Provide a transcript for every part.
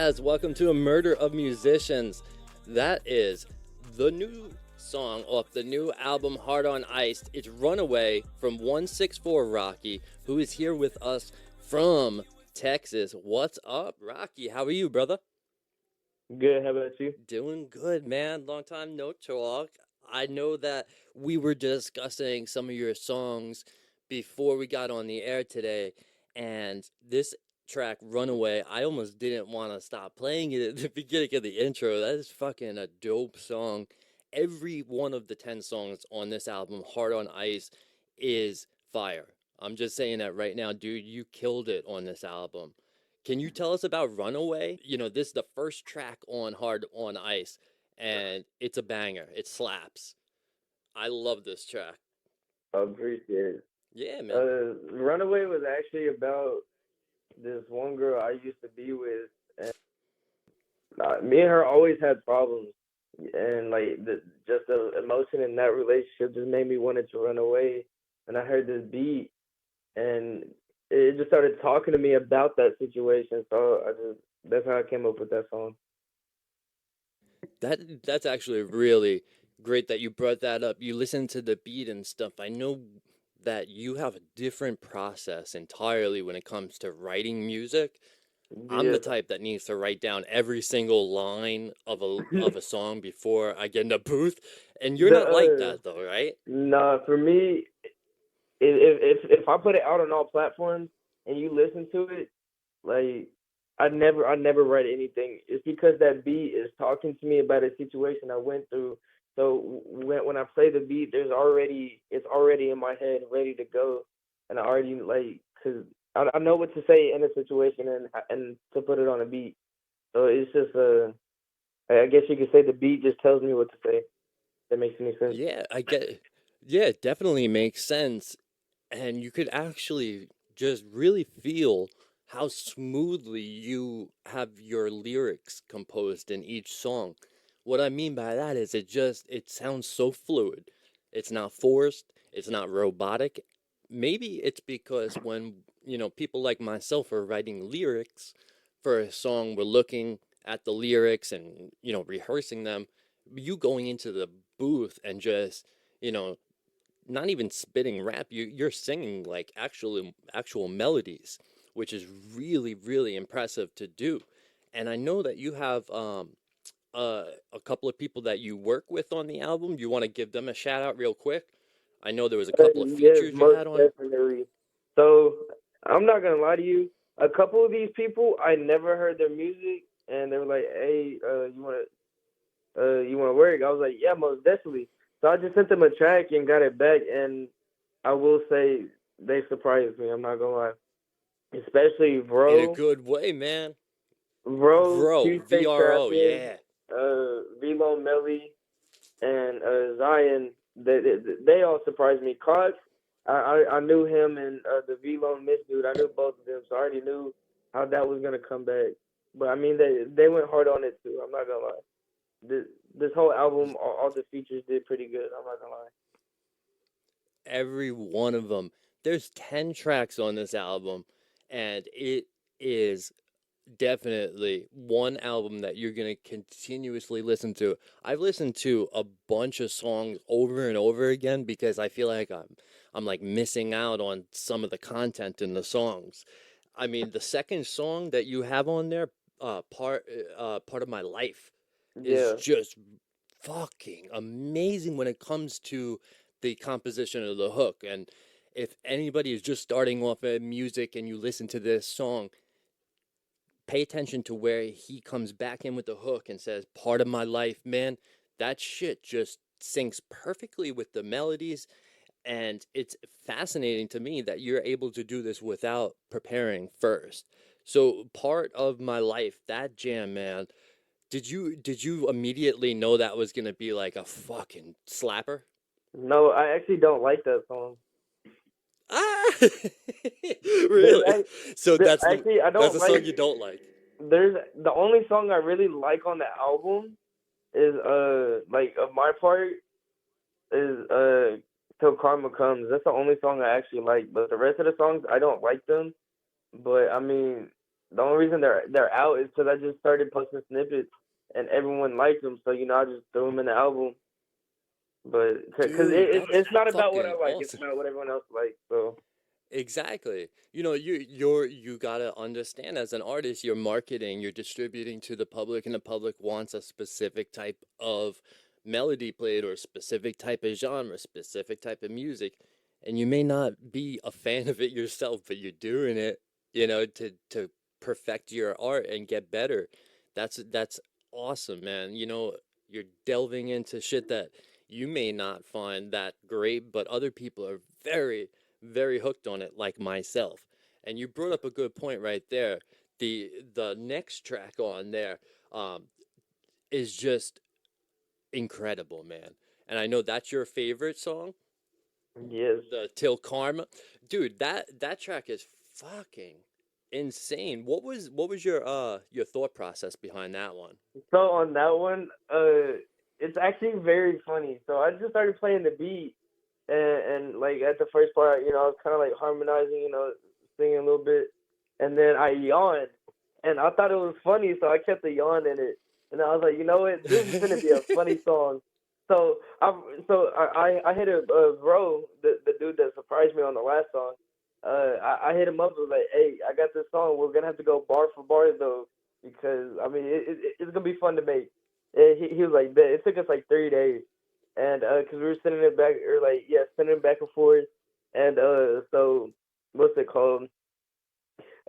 guys, welcome to A Murder of Musicians. That is the new song off the new album Hard on Ice. It's Runaway from 164rockey, who is here with us from Texas. What's up, Rocky? How are you, brother? Good, how about you? Doing good, man. Long time no talk. I know that we were discussing some of your songs before we got on the air today, and this track, Runaway, I almost didn't want to stop playing it at the beginning of the intro. That is fucking a dope song. Every one of the 10 songs on this album, Hard on Ice, is fire. I'm just saying that right now, dude. You killed it on this album. Can you tell us about Runaway? You know, this is the first track on Hard on Ice, and it's a banger. It slaps. I love this track. I appreciate it. Yeah, man. Runaway was actually about this one girl I used to be with, and me and her always had problems, and like just the emotion in that relationship just made me wanted to run away. And I heard this beat, and it just started talking to me about that situation. So that's how I came up with that song. That's actually really great that you brought that up. You listen to the beat and stuff. I know that you have a different process entirely when it comes to writing music. I'm the Yeah. type that needs to write down every single line of a song before I get in the booth, and you're The not like that though, right? Nah, for me, if I put it out on all platforms and you listen to it, like I never write anything. It's because that beat is talking to me about a situation I went through. So when I play the beat, it's already in my head, ready to go, and I already like because I know what to say in a situation and to put it on a beat. So it's just I guess you could say the beat just tells me what to say. If that makes any sense. Yeah, I get. Yeah, it definitely makes sense, and you could actually just really feel how smoothly you have your lyrics composed in each song. What I mean by that is it sounds so fluid. It's not forced, it's not robotic. Maybe it's because when, people like myself are writing lyrics for a song, we're looking at the lyrics and, rehearsing them. You going into the booth and just, you know, not even spitting rap, you're singing like actual melodies, which is really really impressive to do. And I know that you have a couple of people that you work with on the album. You want to give them a shout out real quick? I know there was a couple of Yes, features you most had on. definitely. So I'm not gonna lie to you. A couple of these people, I never heard their music, and they were like, "Hey, you wanna work?" I was like, "Yeah, most definitely." So I just sent them a track and got it back, and I will say they surprised me. I'm not gonna lie, especially In a Bro, good way, man. Vro, Tuesday VRO, Trapping, yeah. Velo Melly, and Zion, they all surprised me. Clark, I knew him and the V-Lone Miss dude. I knew both of them, so I already knew how that was gonna come back. But I mean, they went hard on it too. I'm not gonna lie. This whole album, all the features did pretty good. I'm not gonna lie. Every one of them. There's 10 tracks on this album, and it is definitely one album that you're going to continuously listen to. I've listened to a bunch of songs over and over again because I feel like I'm like missing out on some of the content in the songs. I mean, the second song that you have on there, part of my life, is Yeah, just fucking amazing when it comes to the composition of the hook. And if anybody is just starting off at music and you listen to this song, pay attention to where he comes back in with the hook and says, "Part of my life," man. That shit just syncs perfectly with the melodies. And it's fascinating to me that you're able to do this without preparing first. So, part of my life, that jam, man. Did you immediately know that was gonna be like a fucking slapper? no, I actually don't like that song. Ah, There's really? So actually I that's don't the like. song you don't like. There's the only song I really like on the album is like of my part is Till Karma Comes. That's the only song I actually like. But the rest of the songs I don't like them. But I mean, The only reason they're out is because I just started posting snippets and everyone liked them. So I just threw them in the album. But because Dude, that's it's not about what fucking I like, it's awesome. about what everyone else likes. So Exactly. You gotta understand as an artist, you're marketing, you're distributing to the public, and the public wants a specific type of melody played or a specific type of genre, specific type of music. And you may not be a fan of it yourself, but you're doing it, to perfect your art and get better. That's awesome, man. You're delving into shit that you may not find that great, but other people are very very hooked on it like myself. And you brought up a good point right there. The next track on there um is just incredible, man. And I know that's your favorite song, yes. the Till Karma. Dude, that track is fucking insane. What was your thought process behind that one? So on that one, it's actually very funny. So I just started playing the beat, and like at the first part, I was kind of like harmonizing, singing a little bit, and then I yawned, and I thought it was funny, so I kept the yawn in it, and I was like, you know what, this is gonna be a funny song. So I hit a bro, the dude that surprised me on the last song. I hit him up and was like, hey, I got this song. We're gonna have to go bar for bar though, because I mean it's gonna be fun to make. And he was like, bet. It took us like 3 days, and because we were sending it back or like sending it back and forth, and so what's it called?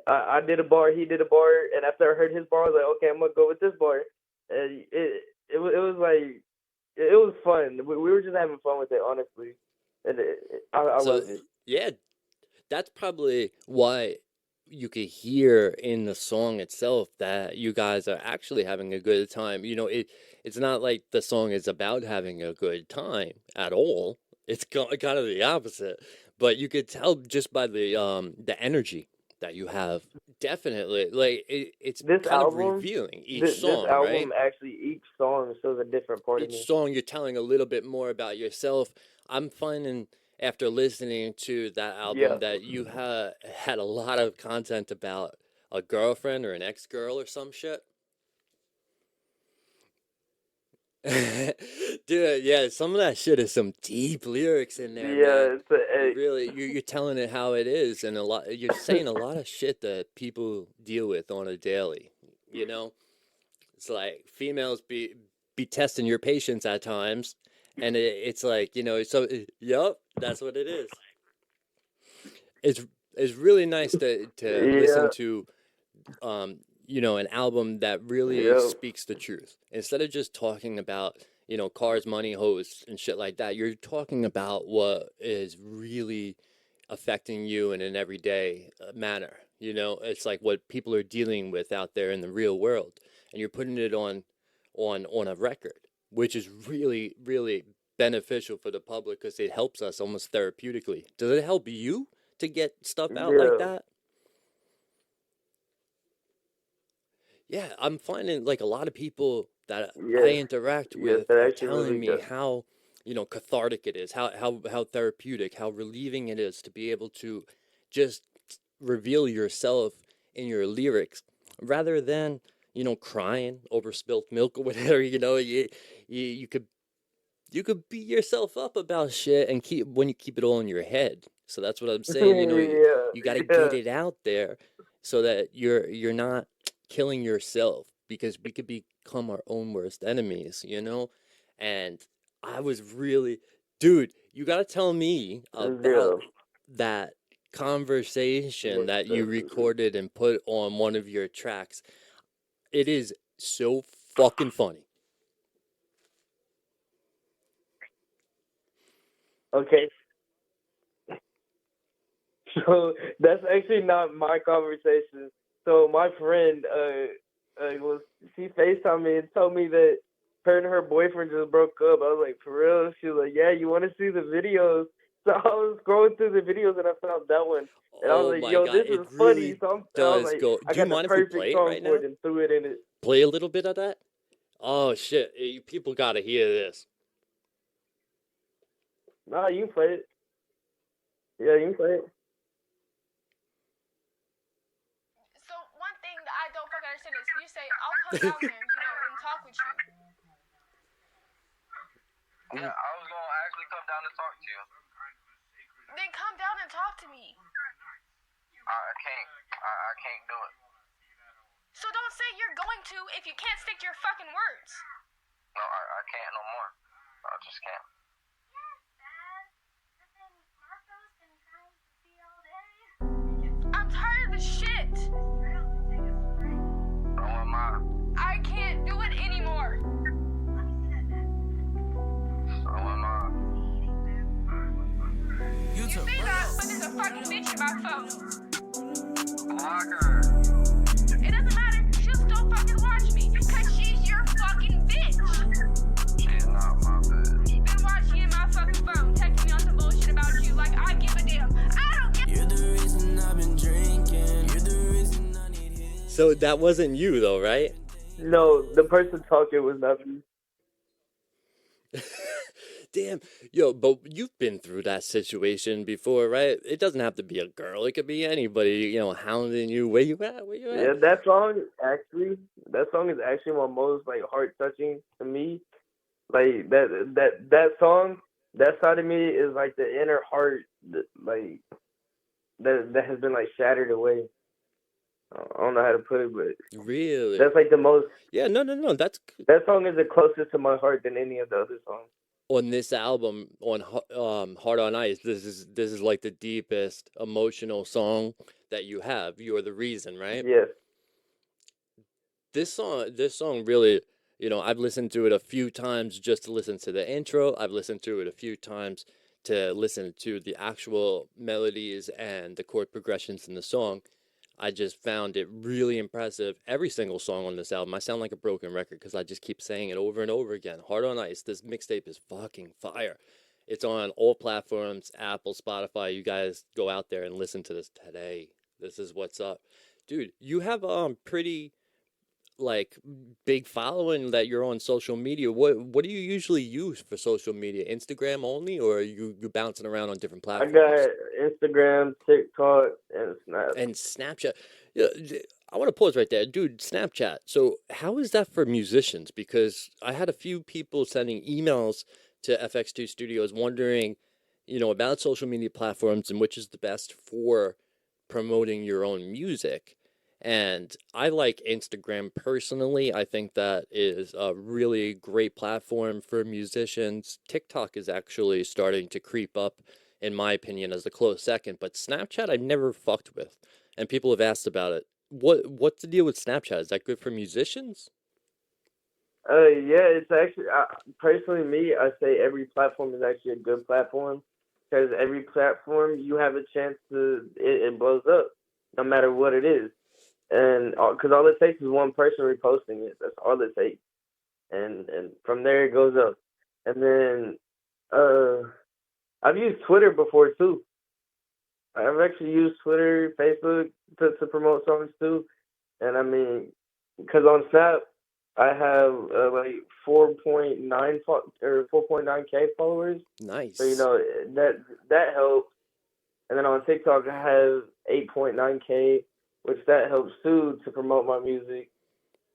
I did a bar, he did a bar, and after I heard his bar, I was like, okay, I'm gonna go with this bar, and it was like it was fun. We were just having fun with it, honestly, and I So loved it. yeah, that's probably why you could hear in the song itself that you guys are actually having a good time. It's not like the song is about having a good time at all. It's kind of the opposite. But you could tell just by the energy that you have. Definitely, like it's This kind of album, revealing each this song, right? album actually each song shows a different part of Each me. song you're telling a little bit more about yourself. I'm finding after listening to that album Yeah. that you had a lot of content about a girlfriend or an ex-girl or some shit. Dude, yeah, some of that shit is some deep lyrics in there, man. Yeah, it's a, You're telling it how it is, and you're saying a lot of shit that people deal with on a daily, you know? It's like females be testing your patience at times, and it's like yup, that's what it is. It's it's really nice to listen yeah, to an album that really yeah, speaks the truth instead of just talking about cars, money, hoes, and shit like that. You're talking about what is really affecting you in an everyday manner. It's like what people are dealing with out there in the real world, and you're putting it on a record, which is really, really beneficial for the public because it helps us almost therapeutically. Does it help you to get stuff out like yeah, that? Yeah, I'm finding like a lot of people that I yes, interact yes. with That are actually telling really me does. how, cathartic it is, how therapeutic, how relieving it is to be able to just reveal yourself in your lyrics rather than, crying over spilt milk or whatever, you could beat yourself up about shit and keep it all in your head. So that's what I'm saying. yeah, You got to get yeah. it out there so that you're not killing yourself because we could become our own worst enemies. And I was really, dude, you got to tell me about Yeah, that conversation most that you definitely. recorded and put on one of your tracks. It is so fucking funny. Okay, so that's actually not my conversation. So my friend, was she Facetimed me and told me that her and her boyfriend just broke up. I was like, for real? She was like, yeah. You want to see the videos? So I was scrolling through the videos and I found that one, and I was Oh like, my yo, God, this it is funny. really I was does like, go. I Do you got the mind if we perfect play it song right for now? it and threw it in it. Play a little bit of that? Oh shit, people gotta hear this. Nah, you can play it. Yeah, you can play it. say, I'll come down there, and talk with you. Yeah, I was gonna actually come down and talk to you. Then come down and talk to me. I can't. I can't do it. So don't say you're going to if you can't stick to your fucking words. No, I can't no more. I just can't. I'm tired of this shit. So am I. I can't do it anymore. So am I. You say that, but there's a fucking bitch in my phone. Block her. It doesn't matter. She'll still fucking watch me because she's your fucking bitch. She's not my bitch. Been watching in my fucking phone, texting me on some bullshit about you like I give a damn. I don't give. You're the reason I've been drinking. You're the reason I need his. So that wasn't you though, right? No, the person talking was not me. Damn, yo, but you've been through that situation before, right? It doesn't have to be a girl. It could be anybody, hounding you. Where you at? Where you at? Yeah, that song is actually my most like heart touching to me. Like that song, that side of me is like the inner heart that has been like shattered away. I don't know how to put it, but Really? that's like the most. Yeah, no. That's That song is the closest to my heart than any of the other songs. on this album on Heart on Ice. This is like the deepest emotional song that you have. You are the reason, right? Yes. This song really, I've listened to it a few times just to listen to the intro. I've listened to it a few times to listen to the actual melodies and the chord progressions in the song. I just found it really impressive. Every single song on this album, I sound like a broken record because I just keep saying it over and over again. Heart on Ice, this mixtape is fucking fire. It's on all platforms, Apple, Spotify. You guys go out there and listen to this today. This is what's up. Dude, you have pretty big following that you're on social media. What do you usually use for social media? Instagram only, or are you bouncing around on different I platforms? got Instagram, TikTok, and Snap. And Snapchat. Yeah, I want to pause right there, dude. Snapchat. So how is that for musicians? Because I had a few people sending emails to FX2 Studios wondering, about social media platforms and which is the best for promoting your own music. And I like Instagram personally. I think that is a really great platform for musicians. TikTok is actually starting to creep up, in my opinion, as a close second. But Snapchat, I've never fucked with, and people have asked about it. What's the deal with Snapchat? Is that good for musicians? Yeah, it's actually personally me. I say every platform is actually a good platform because every platform you have a chance to it blows up, no matter what it is. And because all it takes is one person reposting it. That's all it takes, and from there it goes up. And then I've used Twitter before too. I've actually used Twitter, Facebook to promote songs too. And I mean, because on Snap I have like 4.9 or 4.9K followers. Nice. So that helps. And then on TikTok I have 8.9K. Which that helps too to promote my music.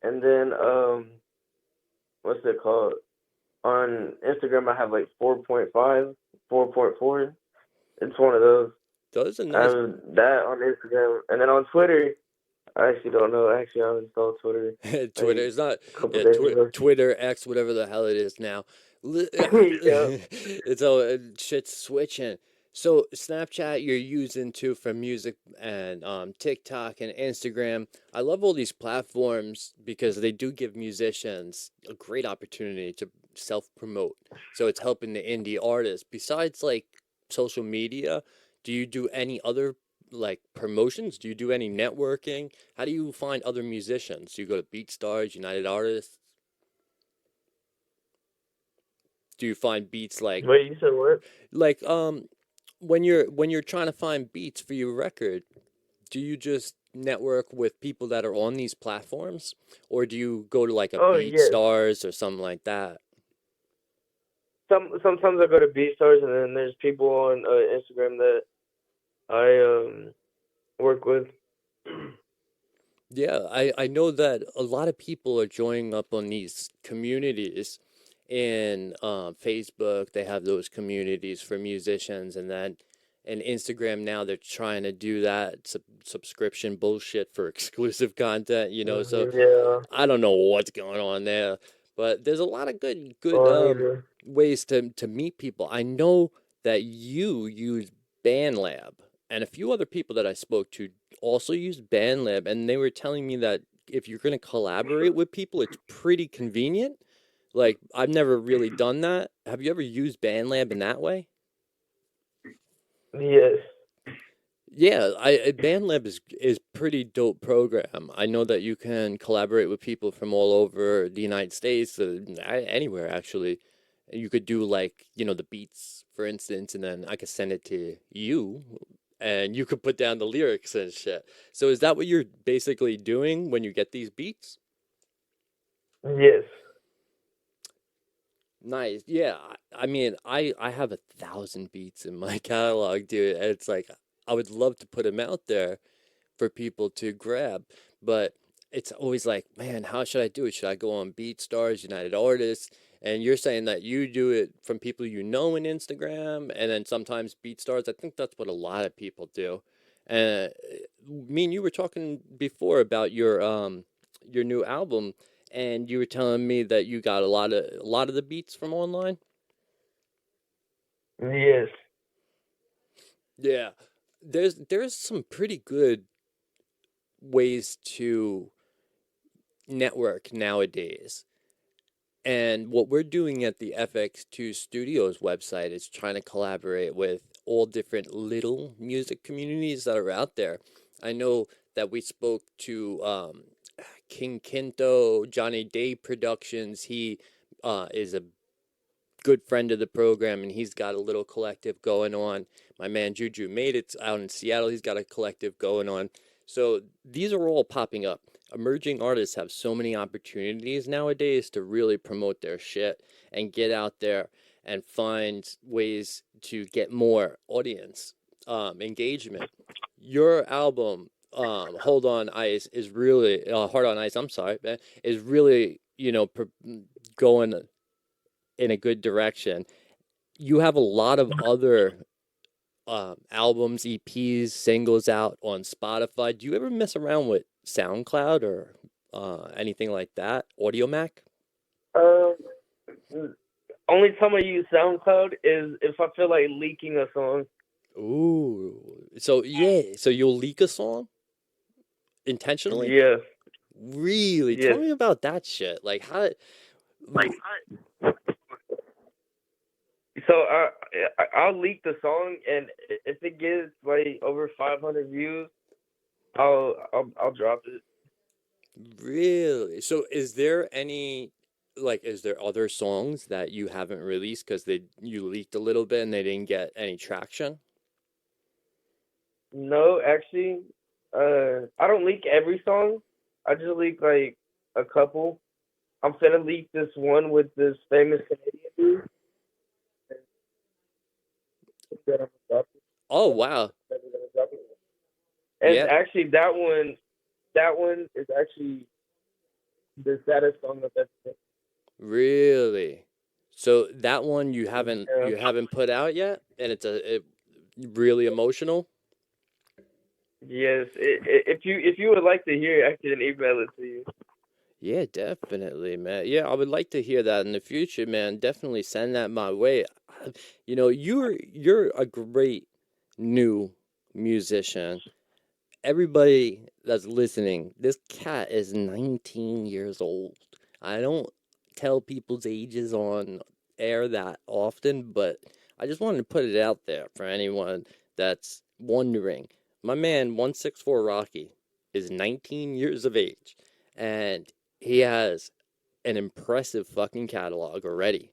And then what's it called? On Instagram I have like 4.5, 4.4. It's one of those. Those are I nice. have that on Instagram. And then on Twitter, I actually don't know. Actually I installed Twitter. Twitter is not Days ago. Twitter X, whatever the hell it is now. Yeah. It's all shit's switching. So Snapchat you're using too for music, and TikTok and Instagram. I love all these platforms because they do give musicians a great opportunity to self-promote. So it's helping the indie artists. Besides like social media, do you do any other like promotions? Do you do any networking? How do you find other musicians? Do you go to BeatStars, United Artists? Do you find beats like Wait, you said what? like when you're trying to find beats for your record, do you just network with people that are on these platforms, or do you go to like a Yes. BeatStars or something like that? Sometimes I go to BeatStars, and then there's people on Instagram that I work with. Yeah, I know that a lot of people are joining up on these communities in Facebook. They have those communities for musicians, and then in Instagram now they're trying to do that subscription bullshit for exclusive content, you know. So Yeah. I don't know what's going on there, but there's a lot of good Oh, neither. ways to meet people. I know that you use BandLab, and a few other people that I spoke to also use BandLab, and they were telling me that if you're going to collaborate with people, it's pretty convenient. Like I've never really done that. Have you ever used BandLab in that way? Yes. Yeah, BandLab is pretty dope program. I know that you can collaborate with people from all over the United States, anywhere actually. You could do like, you know, the beats, for instance, and then I could send it to you, and you could put down the lyrics and shit. So is that what you're basically doing when you get these beats? Yes. Nice. Yeah. I mean, I have 1,000 beats in my catalog, dude. And it's like I would love to put them out there for people to grab, but it's always like, man, how should I do it? Should I go on BeatStars, United Artists? And you're saying that you do it from people you know in Instagram, and then sometimes BeatStars. I think that's what a lot of people do. And me and you were talking before about your new album, and you were telling me that you got a lot of the beats from online. Yes. Yeah, there's some pretty good ways to network nowadays. And what we're doing at the FX2 Studios website is trying to collaborate with all different little music communities that are out there. I know that we spoke to King Kinto, Johnny Day Productions. He is a good friend of the program, and he's got a little collective going on. My man Juju made it out in Seattle. He's got a collective going on. So these are all popping up. Emerging artists have so many opportunities nowadays to really promote their shit and get out there and find ways to get more audience engagement. Your album, Hold On Ice, is really Hard on Ice. I'm sorry, man, is really, going in a good direction. You have a lot of other albums, EPs, singles out on Spotify. Do you ever mess around with SoundCloud or anything like that? Audio Mac? Um, Only time I use SoundCloud is if I feel like leaking a song. Ooh. So yeah, so you'll leak a song intentionally? Yes. Really? Tell Yes. me about that shit. Like how So I'll leak the song, and if it gets like over 500 views, I'll drop it. really? So is there other songs that you haven't released because you leaked a little bit and they didn't get any traction? No, actually, I don't leak every song. I just leak like a couple. I'm finna leak this one with this famous Canadian dude. That I'm gonna drop it. Oh wow. That we're gonna drop it. And Yeah, actually, that one is actually the saddest song of that. really. So that one you Yeah. haven't put out yet, and it really emotional. Yes. If you would like to hear it, I can email it to you. Yeah, definitely, man. Yeah, I would like to hear that in the future, man. Definitely send that my way. You're a great new musician. Everybody that's listening, this cat is 19 years old. I don't tell people's ages on air that often, but I just wanted to put it out there for anyone that's wondering. My man, 164 Rocky, is 19 years of age, and he has an impressive fucking catalog already.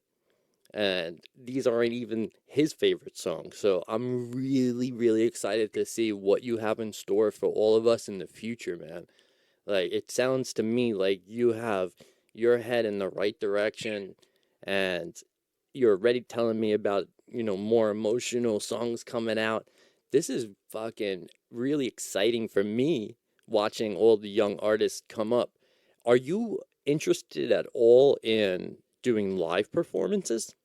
And these aren't even his favorite songs. So I'm really, really excited to see what you have in store for all of us in the future, man. Like, it sounds to me like you have your head in the right direction, and you're already telling me about, more emotional songs coming out. This is fucking really exciting for me watching all the young artists come up. Are you interested at all in doing live performances?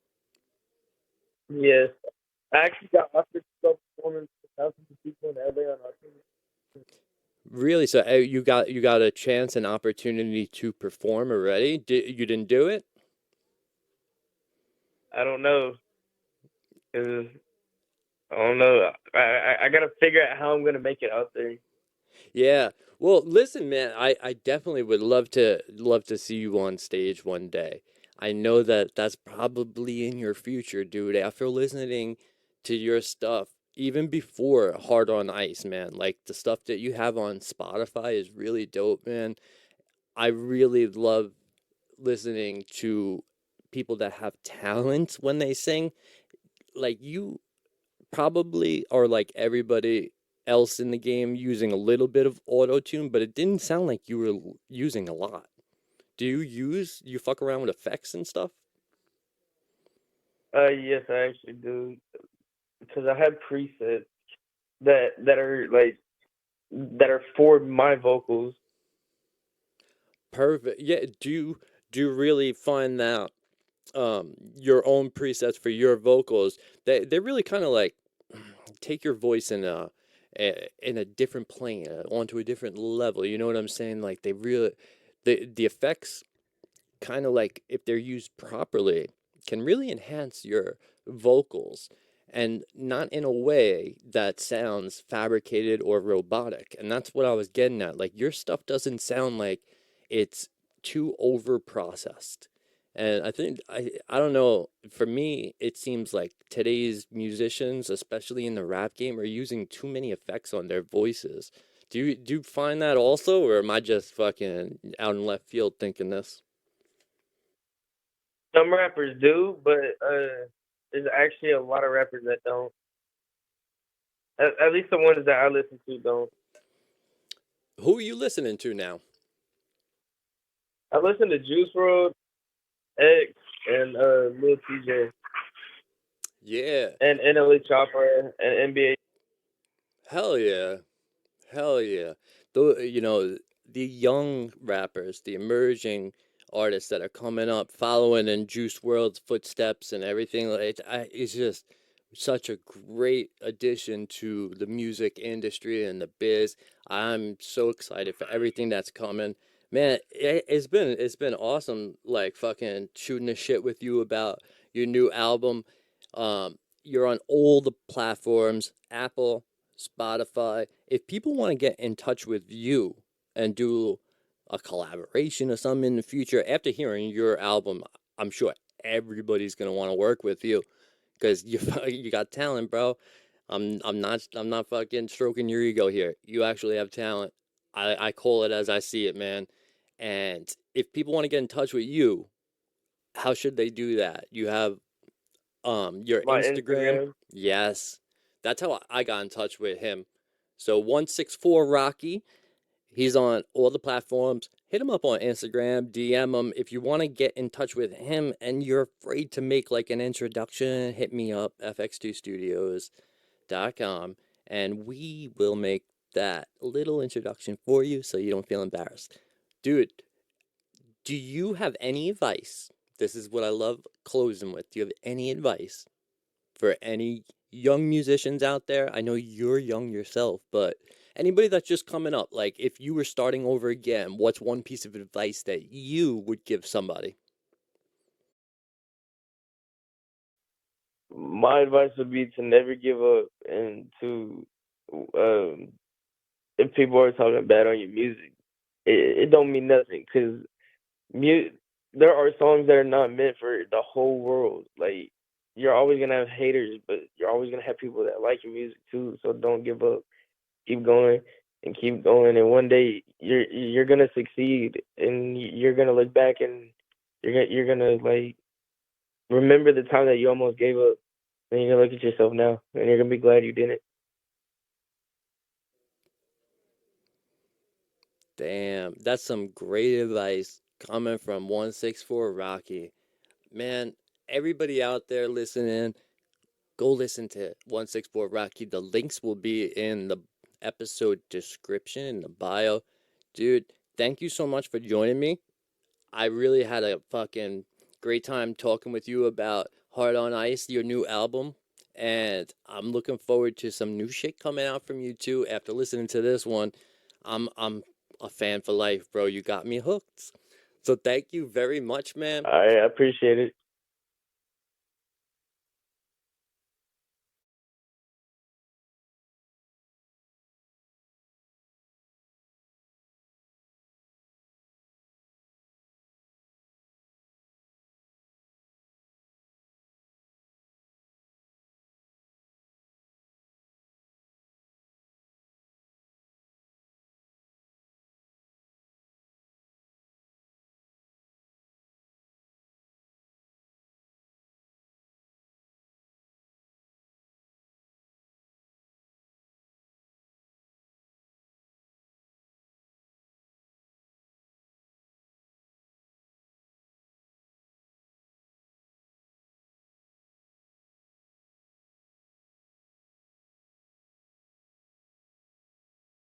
Yes, I actually got offered to go perform in thousands of people in LA on October. Really? So you got a chance, an opportunity to perform already? You didn't do it? I don't know, 'cause I don't know. I gotta figure out how I'm gonna make it out there. Yeah. Well, listen, man, I definitely would love to see you on stage one day. I know that that's probably in your future, dude. After listening to your stuff, even before Hard on Ice, man, like the stuff that you have on Spotify is really dope, man. I really love listening to people that have talent when they sing. Like you probably are like everybody else in the game using a little bit of auto tune, but it didn't sound like you were using a lot. Do you fuck around with effects and stuff? Yes, I actually do, because I have presets that are like that are for my vocals. Perfect. Yeah. Do you really find that your own presets for your vocals they really kind of like take your voice in a different plane, onto a different level, you know what I'm saying? Like they really the effects kind of like if they're used properly can really enhance your vocals and not in a way that sounds fabricated or robotic. And that's what I was getting at. Like your stuff doesn't sound like it's too over processed. And I think I don't know, for me it seems like today's musicians, especially in the rap game, are using too many effects on their voices. Do you find that also, or am I just fucking out in left field thinking this? Some rappers do, but there's actually a lot of rappers that don't. At least the ones that I listen to don't. Who are you listening to now? I listen to Juice WRLD, X, and Lil TJ, Yeah. and NLE Chopper, and NBA. Hell yeah. Hell yeah. Though, the young rappers, the emerging artists that are coming up, following in Juice World's footsteps and everything, like it's just such a great addition to the music industry and the biz. I'm so excited for everything that's coming. Man, it's been awesome like fucking shooting the shit with you about your new album. You're on all the platforms, Apple, Spotify. If people want to get in touch with you and do a collaboration or something in the future, after hearing your album, I'm sure everybody's gonna want to work with you because you you got talent, bro. I'm not fucking stroking your ego here. You actually have talent. I call it as I see it, man. And if people want to get in touch with you, how should they do that? You have your My Instagram? Instagram. Yes. That's how I got in touch with him. So 164rockey, he's on all the platforms. Hit him up on Instagram, DM him. If you want to get in touch with him and you're afraid to make like an introduction, hit me up, fx2studios.com, and we will make that little introduction for you so you don't feel embarrassed. Dude, do you have any advice? This is what I love closing with. Do you have any advice for any young musicians out there? I know you're young yourself, but anybody that's just coming up, like if you were starting over again, what's one piece of advice that you would give somebody? My advice would be to never give up, and to um, if people are talking bad on your music, it don't mean nothing, because mu- there are songs that are not meant for the whole world. Like, you're always gonna have haters, but you're always gonna have people that like your music too. So don't give up. Keep going and keep going, and one day you're gonna succeed, and you're gonna look back, and you're gonna like remember the time that you almost gave up, and you're gonna look at yourself now, and you're gonna be glad you didn't. Damn, that's some great advice coming from 164 Rocky. Man, everybody out there listening, go listen to 164 Rocky. The links will be in episode description in the bio. Dude, thank you so much for joining me. I really had a fucking great time talking with you about Heart on Ice, your new album. And I'm looking forward to some new shit coming out from you too. After listening to this one, I'm a fan for life, bro. You got me hooked. So thank you very much, man. I appreciate it.